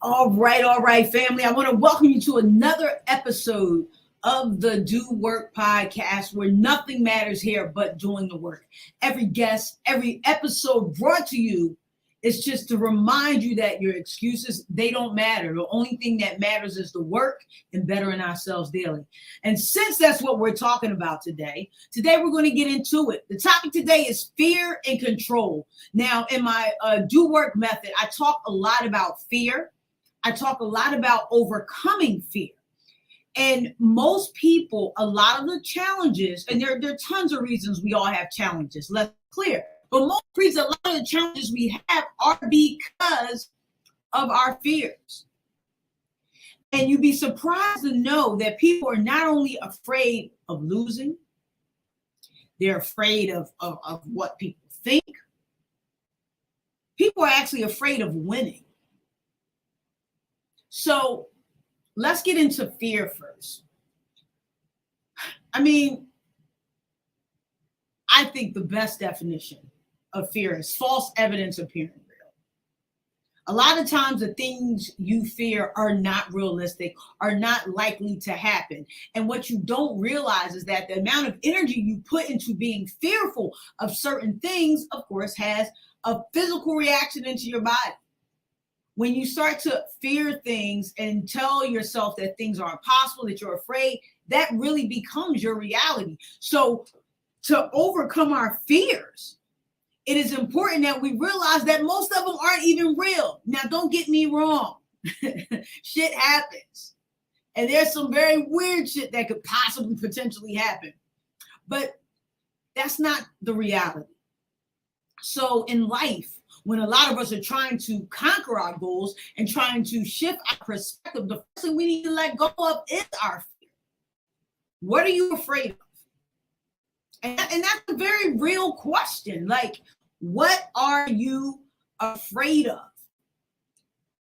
All right, family. I want to welcome you to another episode of the Do Work podcast, where nothing matters here but doing the work. Every guest, every episode brought to you is just to remind you that your excuses, they don't matter. The only thing that matters is the work and bettering ourselves daily. And since that's what we're talking about today we're going to get into it. The topic today is fear and control. Now, in my Do Work method, I talk a lot about fear. I talk a lot about overcoming fear. And most people, a lot of the challenges, and there are tons of reasons we all have challenges, let's be clear. But most reasons, a lot of the challenges we have are because of our fears. And you'd be surprised to know that people are not only afraid of losing, they're afraid of what people think. People are actually afraid of winning. So let's get into fear first. I mean, I think the best definition of fear is false evidence appearing real. A lot of times the things you fear are not realistic, are not likely to happen. And what you don't realize is that the amount of energy you put into being fearful of certain things, of course, has a physical reaction into your body. When you start to fear things and tell yourself that things are impossible, that you're afraid, that really becomes your reality. So to overcome our fears, it is important that we realize that most of them aren't even real. Now, don't get me wrong. Shit happens. And there's some very weird shit that could possibly potentially happen. But that's not the reality. So in life, when a lot of us are trying to conquer our goals and trying to shift our perspective, the first thing we need to let go of is our fear. What are you afraid of? And that's a very real question. Like, what are you afraid of?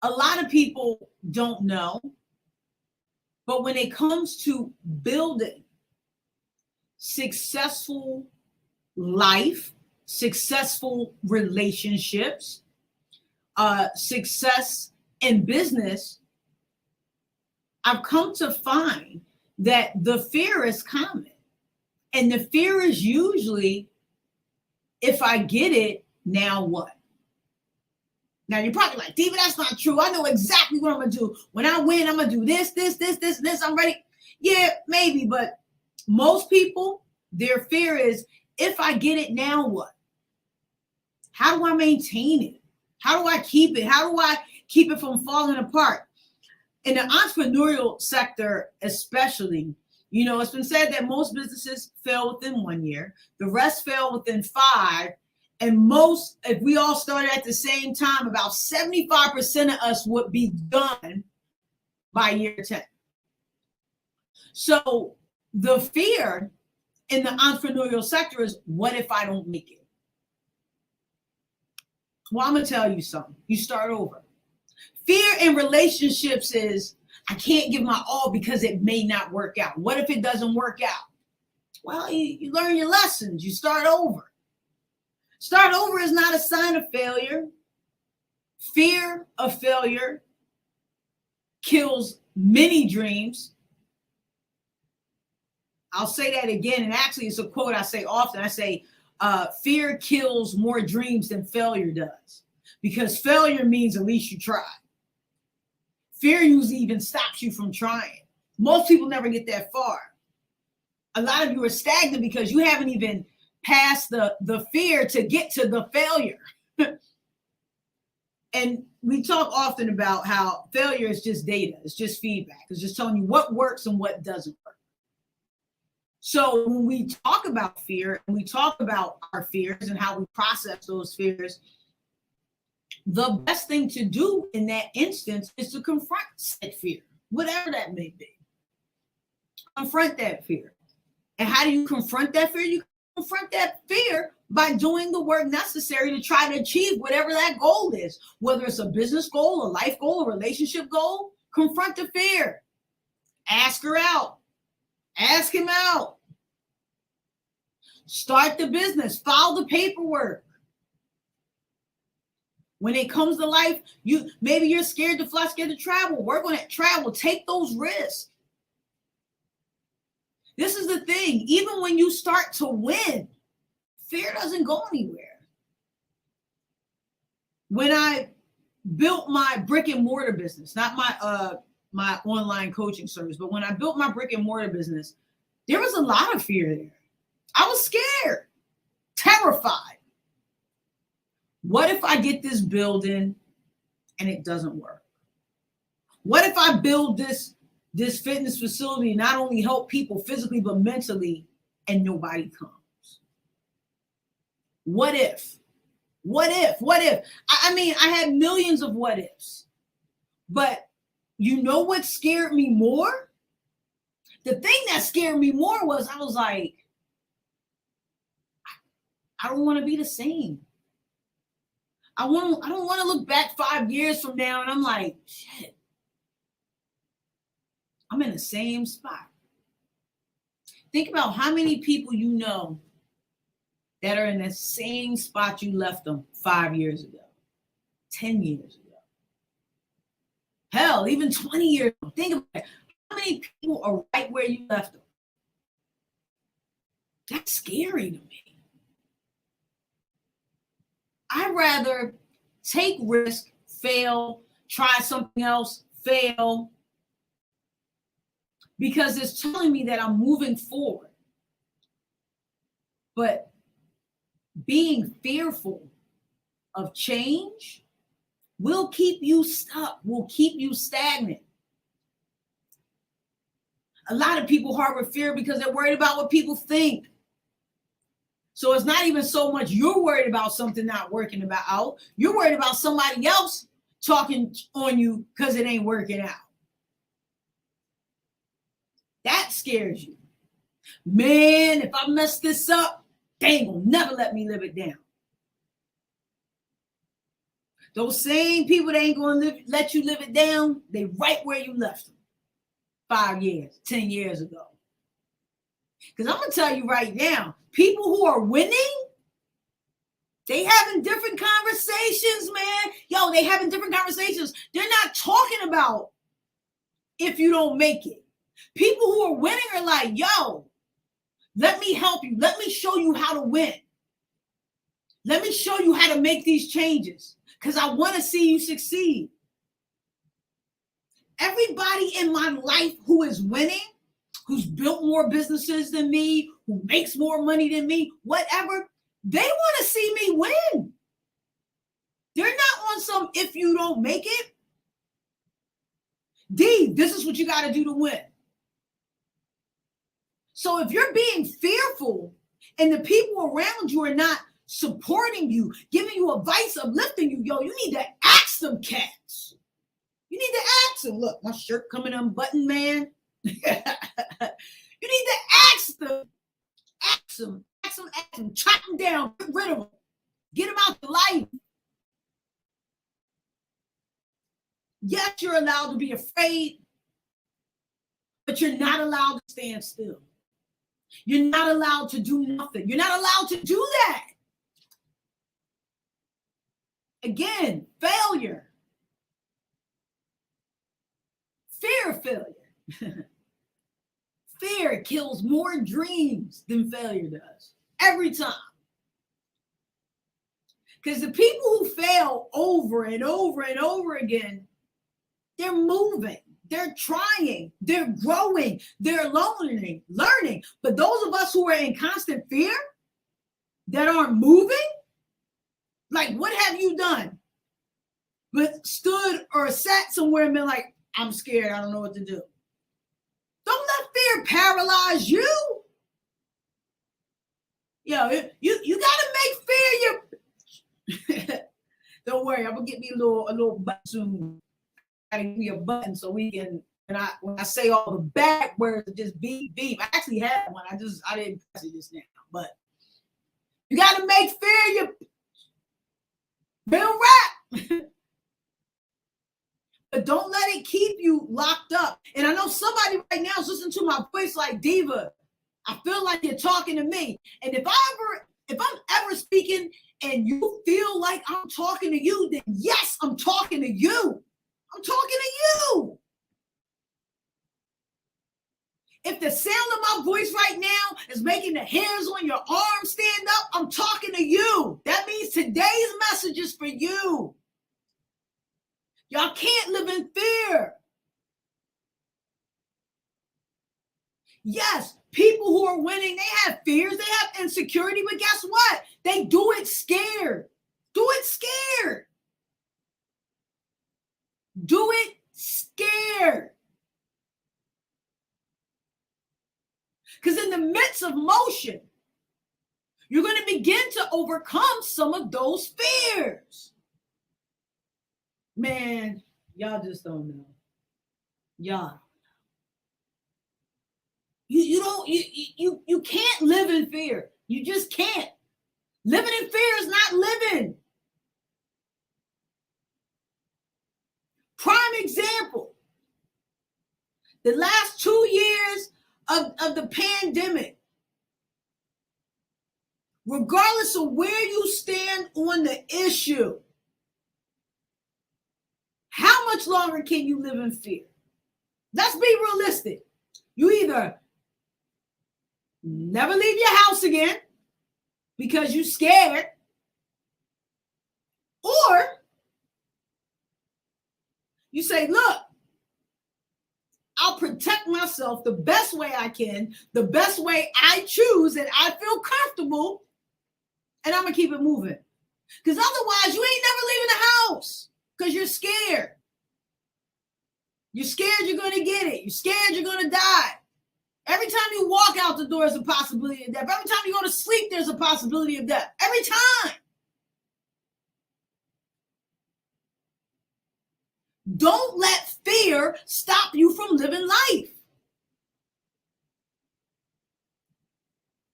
A lot of people don't know. But when it comes to building successful life, successful relationships, success in business, I've come to find that the fear is common. And the fear is usually, if I get it, now what? Now you're probably like, Diva, that's not true. I know exactly what I'm going to do. When I win, I'm going to do this, this. I'm ready. Yeah, maybe. But most people, their fear is, if I get it, now what? How do I maintain it? How do I keep it? How do I keep it from falling apart? In the entrepreneurial sector, especially, it's been said that most businesses fail within 1 year. The rest fail within 5. And most, if we all started at the same time, about 75% of us would be done by year 10. So the fear in the entrepreneurial sector is, what if I don't make it? Well, I'm going to tell you something. You start over. Fear in relationships is, I can't give my all because it may not work out. What if it doesn't work out? Well, you learn your lessons. You start over. Start over is not a sign of failure. Fear of failure kills many dreams. I'll say that again. And actually, it's a quote I say often. I say, fear kills more dreams than failure does, because failure means at least you tried. Fear usually even stops you from trying. Most people never get that far. A lot of you are stagnant because you haven't even passed the fear to get to the failure. And we talk often about how failure is just data. It's just feedback. It's just telling you what works and what doesn't work. So when we talk about fear and we talk about our fears and how we process those fears, the best thing to do in that instance is to confront said fear, whatever that may be. Confront that fear. And how do you confront that fear? You confront that fear by doing the work necessary to try to achieve whatever that goal is, whether it's a business goal, a life goal, a relationship goal. Confront the fear. Ask her out. Ask him out. Start the business. File the paperwork. When it comes to life, maybe you're scared to fly, scared to travel. Work on that travel. Take those risks. This is the thing. Even when you start to win, fear doesn't go anywhere. When I built my brick and mortar business, not my online coaching service, but when I built my brick and mortar business, there was a lot of fear there. I was scared, terrified. What if I get this building and it doesn't work? What if I build this fitness facility and not only help people physically, but mentally, and nobody comes? What if? What if? What if? I mean, I had millions of what ifs. But you know what scared me more? The thing that scared me more was I was like, I don't want to be the same. I don't want to look back 5 years from now and I'm like, shit, I'm in the same spot. Think about how many people you know that are in the same spot you left them 5 years ago, 10 years ago. Hell, even 20 years ago. Think about it. How many people are right where you left them? That's scary to me. I'd rather take risk, fail, try something else, fail, because it's telling me that I'm moving forward. But being fearful of change will keep you stuck, will keep you stagnant. A lot of people harbor fear because they're worried about what people think. So it's not even so much you're worried about something not working out. You're worried about somebody else talking on you because it ain't working out. That scares you. Man, if I mess this up, they ain't gonna never let me live it down. Those same people that ain't gonna let you live it down, they right where you left them 5 years, 10 years ago. Because I'm gonna tell you right now, people who are winning, they having different conversations, man. Yo, they having different conversations. They're not talking about if you don't make it. People who are winning are like, yo, let me help you. Let me show you how to win. Let me show you how to make these changes because I want to see you succeed. Everybody in my life who is winning, who's built more businesses than me, who makes more money than me, whatever, they want to see me win. They're not on some if you don't make it. D, this is what you got to do to win. So if you're being fearful and the people around you are not supporting you, giving you advice, uplifting you, yo, you need to ask them cats. You need to ask them, look, my shirt coming unbuttoned, man. You need to ask them, chop them down, get rid of them, get them out of life. Yes, you're allowed to be afraid, but you're not allowed to stand still. You're not allowed to do nothing. You're not allowed to do that. Again, failure. Fear of failure. Fear kills more dreams than failure does. Every time. Because the people who fail over and over and over again, they're moving. They're trying, they're growing, they're learning. But those of us who are in constant fear that aren't moving, like what have you done? But stood or sat somewhere and been like, I'm scared, I don't know what to do. Don't let fear paralyze you. Yo, you gotta make fear your don't worry, I'm gonna get me a little button soon. Give me a button so we can when I say all the bad words just beep. I actually had one. I didn't press it just now. But you gotta make fear your real rap. But don't let it keep you locked up. And I know somebody right now is listening to my voice like, Diva, I feel like you're talking to me. And if I ever If I'm ever speaking and you feel like I'm talking to you, then yes, I'm talking to you. I'm talking to you. If the sound of my voice right now is making the hairs on your arm stand up, I'm talking to you. That means today's message is for you. Y'all can't live in fear. Yes, people who are winning, they have fears, they have insecurity, but guess what? They do it scared. Do it scared. Do it scared. Because in the midst of motion, you're going to begin to overcome some of those fears. Man, y'all just don't know. Y'all. You can't live in fear. You just can't. Living in fear is not living. Prime example. The last 2 years of the pandemic, regardless of where you stand on the issue, how much longer can you live in fear? Let's be realistic. You either never leave your house again because you're scared, or you say, look, I'll protect myself the best way I can, the best way I choose, and I feel comfortable, and I'm going to keep it moving. Because otherwise, you ain't never leaving the house because you're scared. You're scared you're going to get it. You're scared you're going to die. Every time you walk out the door is a possibility of death. Every time you go to sleep, there's a possibility of death. Every time. Don't let fear stop you from living life.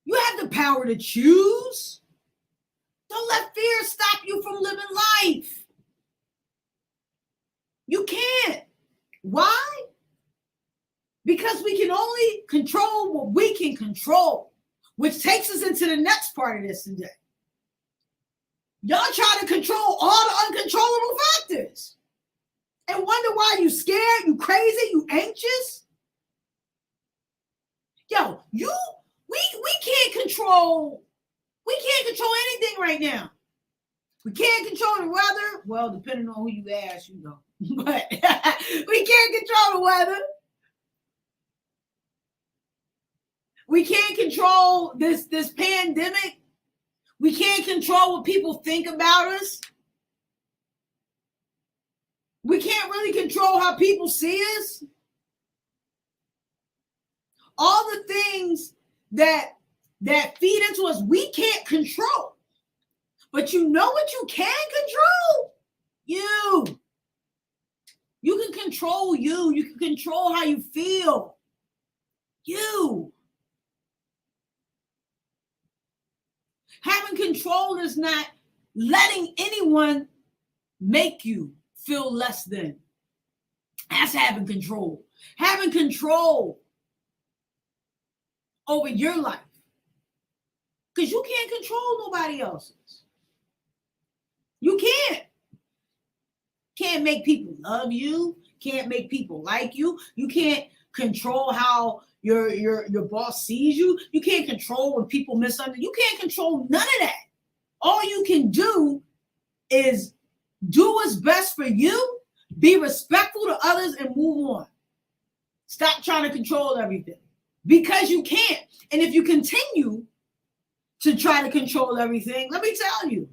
You have the power to choose. Don't let fear stop you from living life. You can't. Why? Because we can only control what we can control, which takes us into the next part of this today. Y'all try to control all the uncontrollable factors and wonder why you scared, you crazy, you anxious. Yo, we can't control anything right now. We can't control the weather. Well, depending on who you ask, you know. But we can't control the weather. We can't control this pandemic. We can't control what people think about us. We can't really control how people see us. All the things that feed into us, we can't control. But you know what you can control? You. You can control you. You can control how you feel. You. Having control is not letting anyone make you feel less than. That's having control. Having control over your life. Because you can't control nobody else's. You can't. Can't make people love you. Can't make people like you. You can't control how your boss sees you. You can't control when people misunderstand. You can't control none of that. All you can do is do what's best for you, be respectful to others, and move on. Stop trying to control everything because you can't. And if you continue to try to control everything, let me tell you,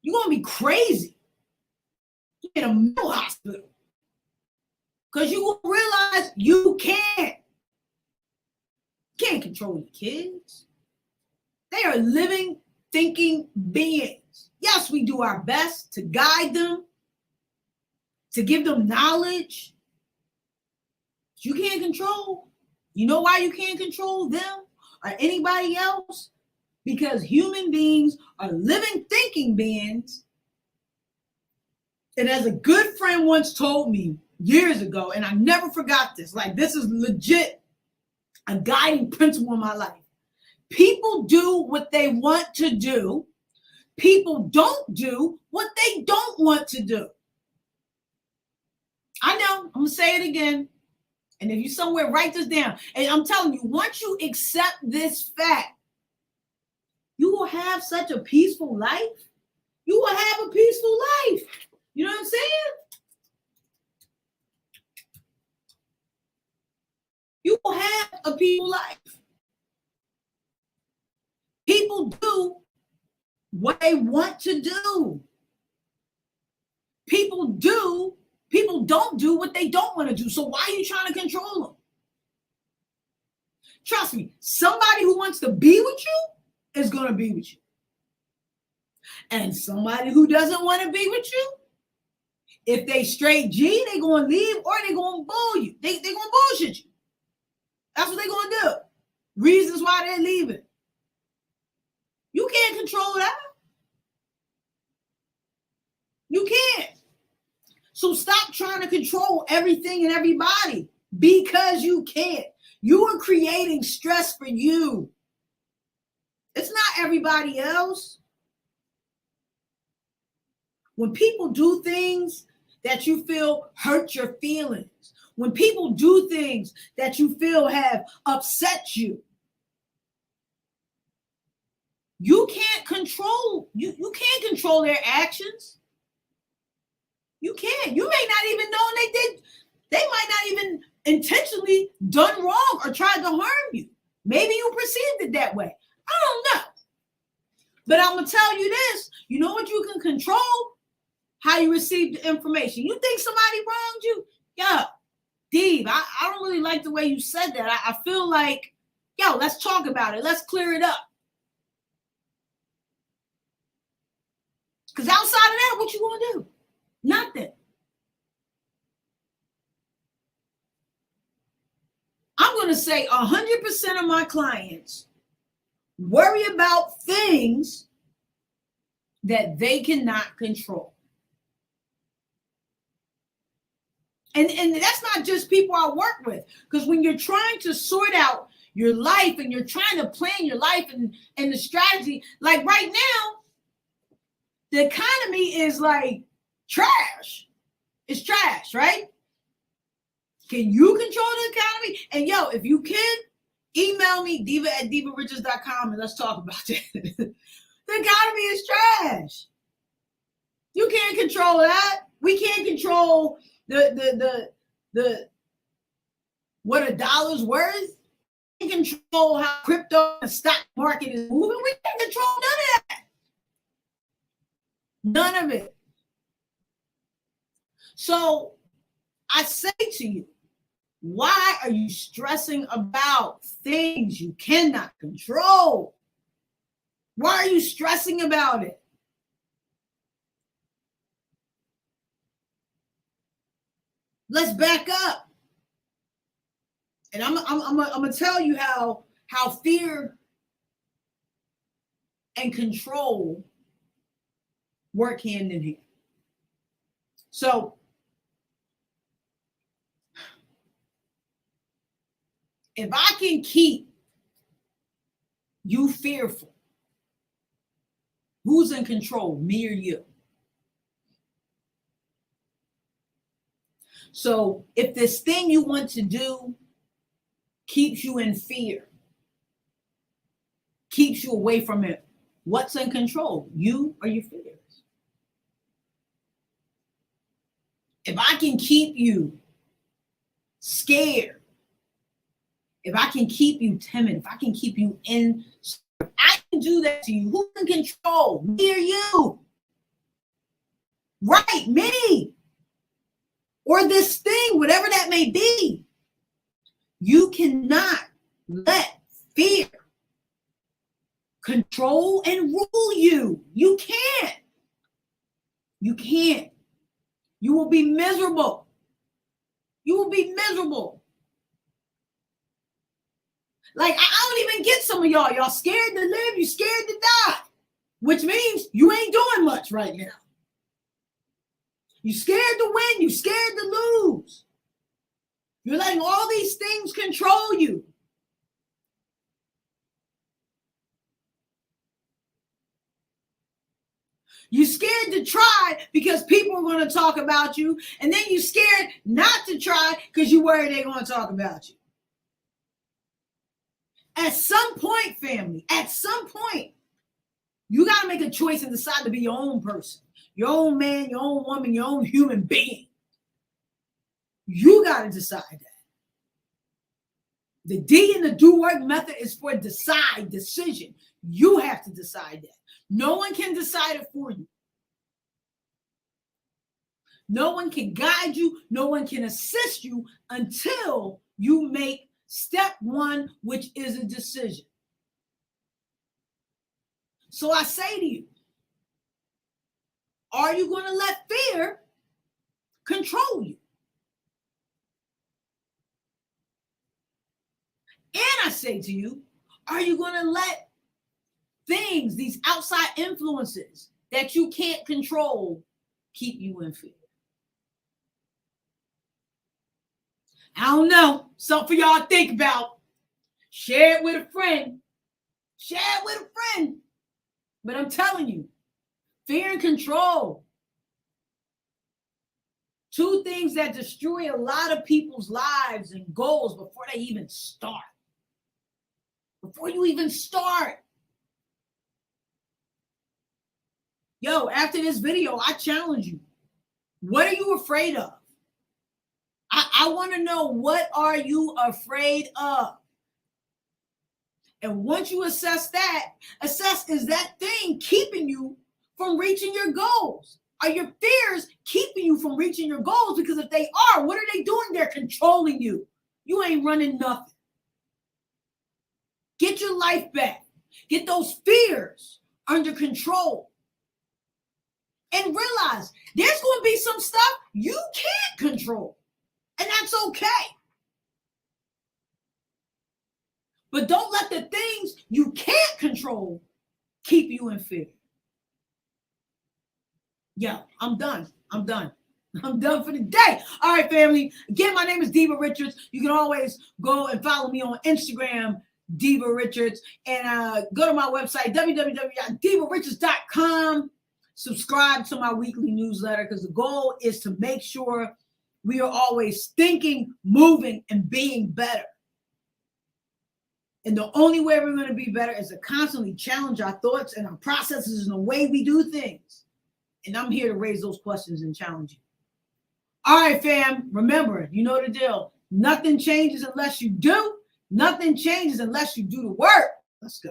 you're going to be crazy in a mental hospital because you will realize you can't control your kids. They are living, thinking beings. Yes, we do our best to guide them, to give them knowledge. But you can't control. You know why you can't control them or anybody else? Because human beings are living, thinking beings. And as a good friend once told me years ago, and I never forgot this, like this is legit a guiding principle in my life. People do what they want to do. People don't do what they don't want to do. I know, I'm going to say it again. And if you somewhere, write this down. And I'm telling you, once you accept this fact, you will have such a peaceful life. You will have a peaceful life. You know what I'm saying? You will have a peaceful life. People do what they want to do. People don't do what they don't want to do. So why are you trying to control them? Trust me, somebody who wants to be with you is going to be with you. And somebody who doesn't want to be with you, if they straight G, they're going to leave or they're going to bull you. They're going to bullshit you. That's what they're going to do. Reasons why they're leaving. You can't control that. You can't. So stop trying to control everything and everybody because you can't. You are creating stress for you. It's not everybody else. When people do things that you feel hurt your feelings, when people do things that you feel have upset you, you can't control. You can't control their actions. You can't. You may not even know they did. They might not even intentionally done wrong or tried to harm you. Maybe you perceived it that way. I don't know. But I'm going to tell you this. You know what you can control? How you receive the information. You think somebody wronged you? Yo, Dave, I don't really like the way you said that. I feel like, yo, let's talk about it. Let's clear it up. Because outside of that, what you going to do? Nothing. I'm going to say 100% of my clients worry about things that they cannot control. And that's not just people I work with. Because when you're trying to sort out your life and you're trying to plan your life and the strategy, like right now, the economy is like trash. It's trash, right? Can you control the economy? And yo, if you can, email me, diva@divariches.com, and let's talk about it. The economy is trash. You can't control that. We can't control the what a dollar's worth. We can't control how crypto and stock market is moving. We can't control none of that. None of it. So I say to you, why are you stressing about things you cannot control? Why are you stressing about it? Let's back up. And I'm gonna tell you how fear and control work hand in hand. So if I can keep you fearful, who's in control, me or you? So if this thing you want to do keeps you in fear, keeps you away from it, what's in control, you or your fears? If I can keep you scared, if I can keep you timid, if I can keep you in, I can do that to you. Who can control, me or you? Right, me. Or this thing, whatever that may be. You cannot let fear control and rule you. You can't. You can't. You will be miserable. You will be miserable. Like, I don't even get some of y'all. Y'all scared to live. You scared to die. Which means you ain't doing much right now. You scared to win. You scared to lose. You're letting all these things control you. You're scared to try because people are going to talk about you. And then you're scared not to try because you're worried they're going to talk about you. At some point, family, at some point, you got to make a choice and decide to be your own person, your own man, your own woman, your own human being. You got to decide that. The D in the do work method is for decision. You have to decide that. No one can decide it for you. No one can guide you. No one can assist you until you make step one, which is a decision. So I say to you, are you going to let fear control you? And I say to you, are you going to let things, these outside influences that you can't control, keep you in fear? I don't know. Something for y'all to think about. Share it with a friend. Share it with a friend. But I'm telling you, fear and control. Two things that destroy a lot of people's lives and goals before they even start. Before you even start. Yo, after this video, I challenge you. What are you afraid of? I want to know, what are you afraid of? And once you assess that, is that thing keeping you from reaching your goals? Are your fears keeping you from reaching your goals? Because if they are, what are they doing? They're controlling you. You ain't running nothing. Get your life back. Get those fears under control. And realize there's going to be some stuff you can't control. And that's okay. But don't let the things you can't control keep you in fear. Yo, I'm done. I'm done for the day. All right, family. Again, my name is Diva Richards. You can always go and follow me on Instagram, Diva Richards, and go to my website, www.divarichards.com. Subscribe to my weekly newsletter, because the goal is to make sure we are always thinking, moving, and being better. And the only way we're going to be better is to constantly challenge our thoughts and our processes and the way we do things. And I'm here to raise those questions and challenge you. All right, fam. Remember, you know the deal. Nothing changes unless you do. Nothing changes unless you do the work. Let's go.